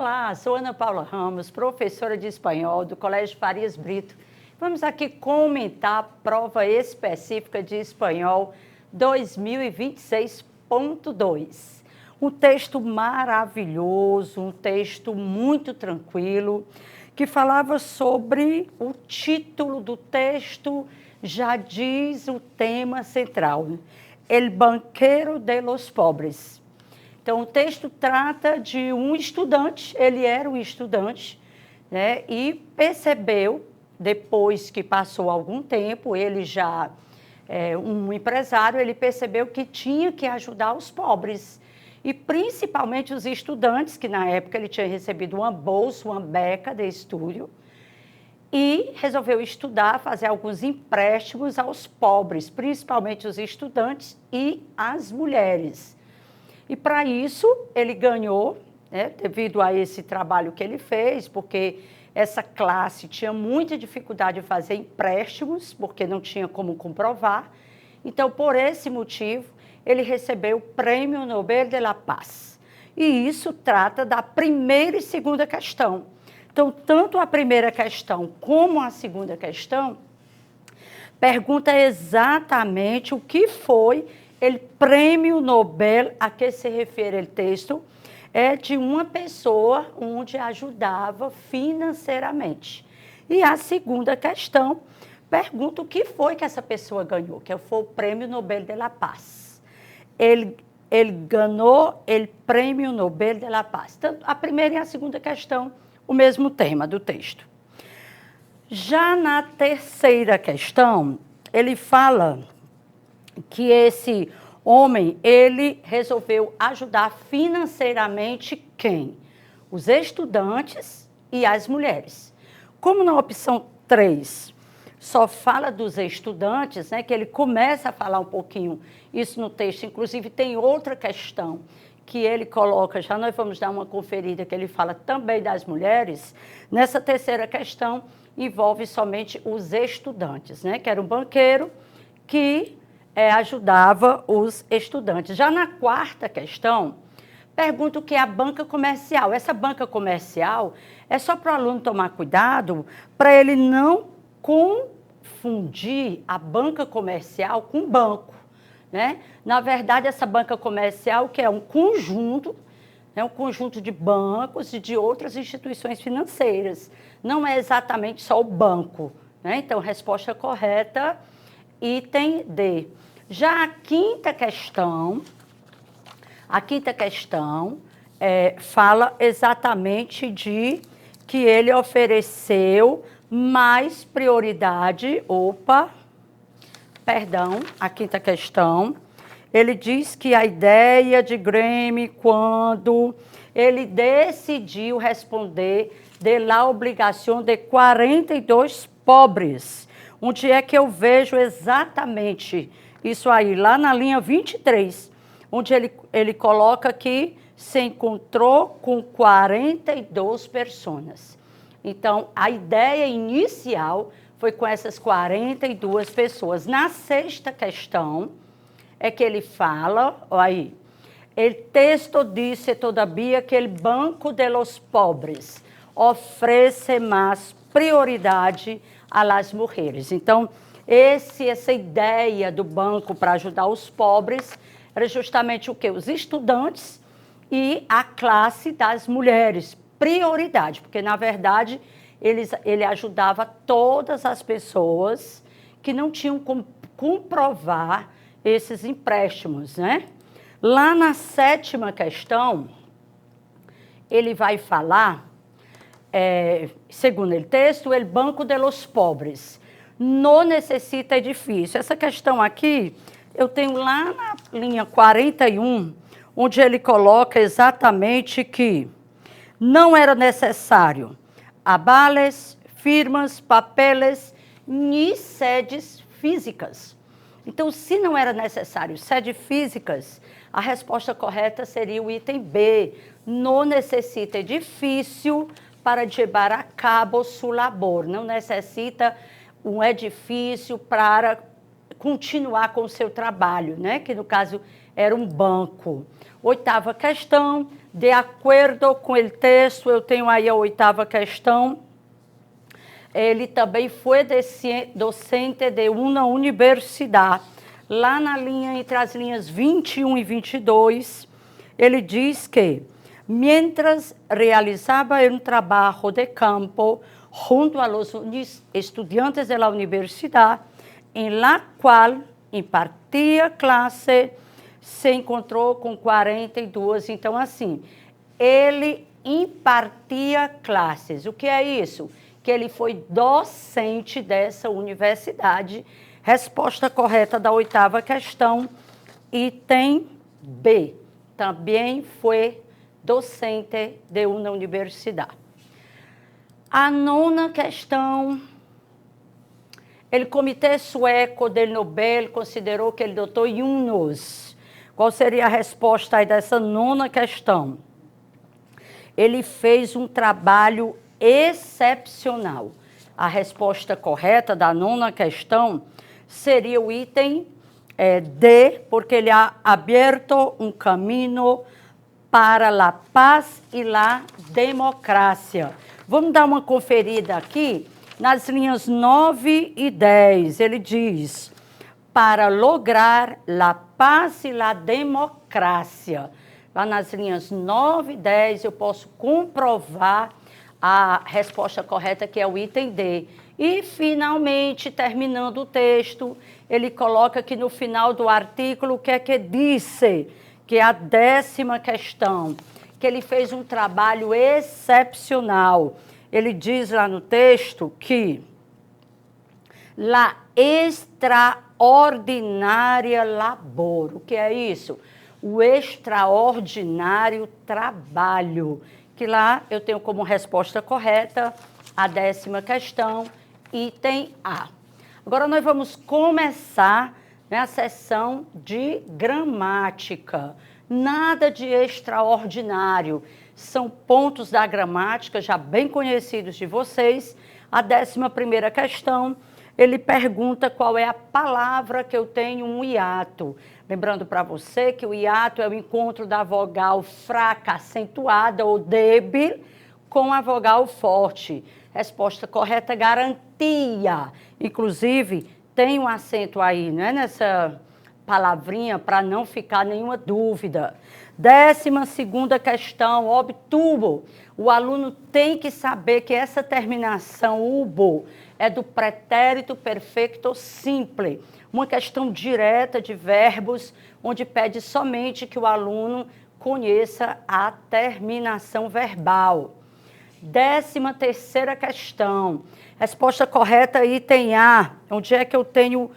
Olá, sou Ana Paula Ramos, professora de espanhol do Colégio Farias Brito. Vamos aqui comentar a prova específica de espanhol 2026.2. Um texto maravilhoso, um texto muito tranquilo, que falava sobre o título do texto, já diz o tema central, El banquero de los pobres. Então, o texto trata de um estudante, ele era um estudante, né, e percebeu, depois que passou algum tempo, ele já um empresário, ele percebeu que tinha que ajudar os pobres, e principalmente os estudantes, que na época ele tinha recebido uma bolsa, uma beca de estudo, e resolveu estudar, fazer alguns empréstimos aos pobres, principalmente os estudantes e as mulheres. E para isso ele ganhou, né, devido a esse trabalho que ele fez, porque essa classe tinha muita dificuldade de fazer empréstimos, porque não tinha como comprovar. Então, por esse motivo, ele recebeu o Prêmio Nobel de la Paz. E isso trata da primeira e segunda questão. Então, tanto a primeira questão como a segunda questão pergunta exatamente o que foi o Prêmio Nobel a que se refere o texto, é de uma pessoa onde ajudava financeiramente. E a segunda questão pergunta o que foi que essa pessoa ganhou, que foi o Prêmio Nobel de la Paz. Ele ganhou o Prêmio Nobel de la Paz. Tanto a primeira e a segunda questão, o mesmo tema do texto. Já na terceira questão, ele fala que esse homem, ele resolveu ajudar financeiramente quem? Os estudantes e as mulheres. Como na opção 3 só fala dos estudantes, né, que ele começa a falar um pouquinho isso no texto, inclusive tem outra questão que ele coloca, já nós vamos dar uma conferida, que ele fala também das mulheres. Nessa terceira questão envolve somente os estudantes, né, que era um banqueiro que ajudava os estudantes. Já na quarta questão, pergunta o que é a banca comercial. Essa banca comercial é só para o aluno tomar cuidado para ele não confundir a banca comercial com banco, né? Na verdade, essa banca comercial que é um conjunto, né, um conjunto de bancos e de outras instituições financeiras. Não é exatamente só o banco, né? Então, resposta correta, item D. Já a quinta questão fala exatamente de que ele ofereceu mais prioridade, a quinta questão, ele diz que a ideia de Gramsci, quando ele decidiu responder de la obrigação de 42 pobres, onde é que eu vejo exatamente isso aí, lá na linha 23, onde ele coloca que se encontrou com 42 pessoas. Então, a ideia inicial foi com essas 42 pessoas. Na sexta questão, é que ele fala, olha aí, o texto diz, todavia, que o Banco de los Pobres oferece mais prioridade às mulheres. Então, essa ideia do banco para ajudar os pobres era justamente o quê? Os estudantes e a classe das mulheres, prioridade, porque, na verdade, ele ajudava todas as pessoas que não tinham como comprovar esses empréstimos, né? Lá na sétima questão, ele vai falar, segundo o texto, o Banco de los Pobres não necessita edifício. Essa questão aqui, eu tenho lá na linha 41, onde ele coloca exatamente que não era necessário avales, firmas, papeles, nem sedes físicas. Então, se não era necessário sedes físicas, a resposta correta seria o item B. Não necessita edifício para levar a cabo sua labor. Não necessita um edifício para continuar com o seu trabalho, né? Que no caso era um banco. Oitava questão, de acordo com o texto, eu tenho aí a oitava questão. Ele também foi docente de uma universidade. Lá na linha, entre as linhas 21 e 22, ele diz que, mientras realizaba um trabalho de campo junto a los estudiantes de la universidad, en la qual impartia classe, se encontrou com 42. Então, assim, ele impartia classes. O que é isso? Que ele foi docente dessa universidade. Resposta correta da oitava questão, item B. Também foi docente de uma universidade. A nona questão, o Comitê Sueco del Nobel considerou que o Dr. Yunus. Qual seria a resposta aí dessa nona questão? Ele fez um trabalho excepcional. A resposta correta da nona questão seria o item D, porque ele ha aberto um caminho para a paz e a democracia. Vamos dar uma conferida aqui nas linhas 9 e 10. Ele diz, para lograr a paz e a democracia. Lá nas linhas 9 e 10 eu posso comprovar a resposta correta, que é o item D. E, finalmente, terminando o texto, ele coloca aqui no final do artículo o que é que disse, que é a 10ª questão, que ele fez um trabalho excepcional. Ele diz lá no texto que la extraordinária labor. O que é isso? O extraordinário trabalho. Que lá eu tenho como resposta correta a 10ª questão, item A. Agora nós vamos começar, né, a sessão de gramática. Nada de extraordinário. São pontos da gramática já bem conhecidos de vocês. A 11ª questão, ele pergunta qual é a palavra que eu tenho um hiato. Lembrando para você que o hiato é o encontro da vogal fraca, acentuada ou débil com a vogal forte. Resposta correta, garantia. Inclusive, tem um acento aí, né, nessa palavrinha, para não ficar nenhuma dúvida. 12ª questão, obtuvo. O aluno tem que saber que essa terminação, ubo, é do pretérito perfeito simples. Uma questão direta de verbos, onde pede somente que o aluno conheça a terminação verbal. 13ª questão. Resposta correta, item A. Onde é que eu tenho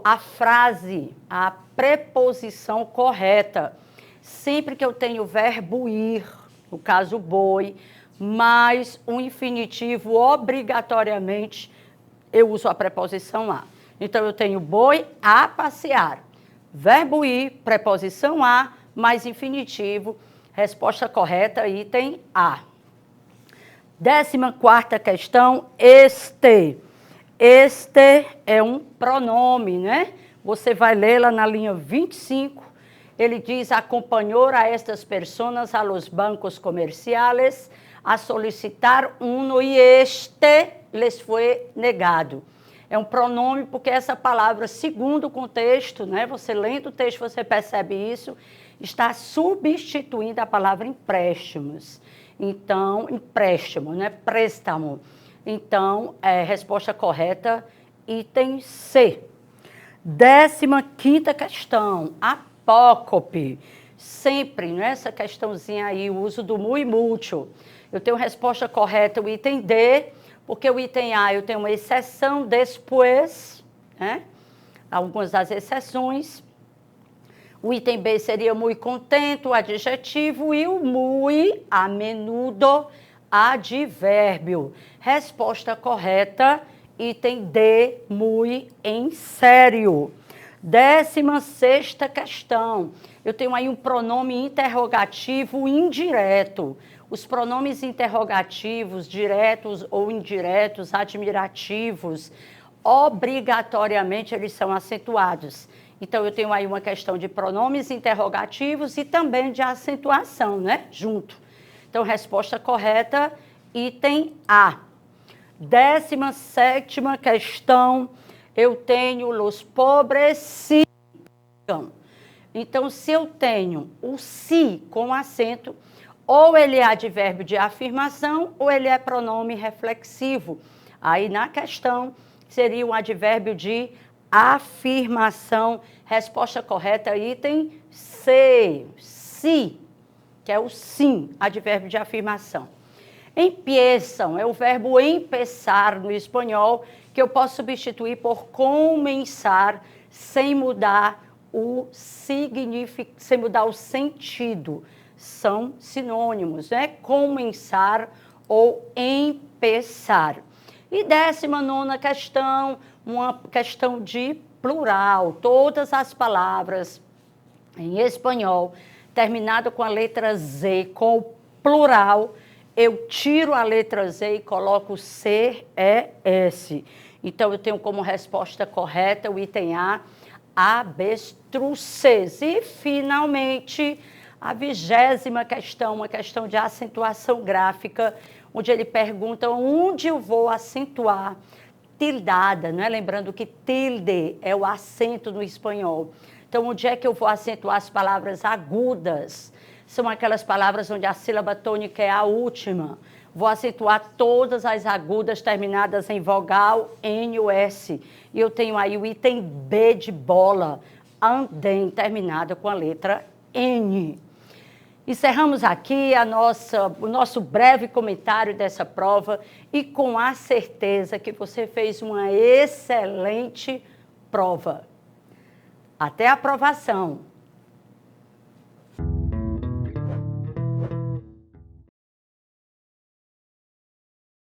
a frase, a preposição correta? Sempre que eu tenho o verbo ir, no caso boi, mais um infinitivo, obrigatoriamente, eu uso a preposição a. Então, eu tenho boi a passear. Verbo ir, preposição a, mais infinitivo. Resposta correta, item A. 14ª questão, este. Este é um pronome, né? Você vai lê-la na linha 25. Ele diz, acompanhou a estas pessoas a los bancos comerciales a solicitar uno e este les foi negado. É um pronome porque essa palavra, segundo o contexto, né, você lendo o texto, você percebe isso, está substituindo a palavra empréstimos. Então, empréstimo, né, préstamo. Então, resposta correta, item C. 15ª questão, apócope. Sempre nessa questãozinha aí, o uso do muy mucho. Eu tenho resposta correta, o item D, porque o item A eu tenho uma exceção depois, né? Algumas das exceções. O item B seria muito contento, o adjetivo, e o muy, a menudo, advérbio. Resposta correta, item D, muy em sério. 16ª questão. Eu tenho aí um pronome interrogativo indireto. Os pronomes interrogativos, diretos ou indiretos, admirativos, obrigatoriamente eles são acentuados. Então, eu tenho aí uma questão de pronomes interrogativos e também de acentuação, né? Junto. Então, resposta correta, item A. 17ª questão, eu tenho los pobres sí. Então, se eu tenho o si com acento, ou ele é advérbio de afirmação, ou ele é pronome reflexivo. Aí, na questão, seria um advérbio de afirmação. Resposta correta, item C. Si, que é o sim, advérbio de afirmação. Empiezam é o verbo empezar no espanhol, que eu posso substituir por comenzar, sem mudar o significado, sem mudar o sentido. São sinônimos, né? Começar ou empezar. E 19ª questão, uma questão de plural. Todas as palavras em espanhol, terminada com a letra Z, com o plural, eu tiro a letra Z e coloco C, E, S. Então, eu tenho como resposta correta o item A, avestruces. E, finalmente, a 20ª questão, uma questão de acentuação gráfica, onde ele pergunta onde eu vou acentuar tildada, né? Lembrando que tilde é o acento no espanhol. Então, onde é que eu vou acentuar as palavras agudas? São aquelas palavras onde a sílaba tônica é a última. Vou acentuar todas as agudas terminadas em vogal N ou S. E eu tenho aí o item B de bola, andem, terminada com a letra N. Encerramos aqui o nosso breve comentário dessa prova e com a certeza que você fez uma excelente prova. Até a aprovação!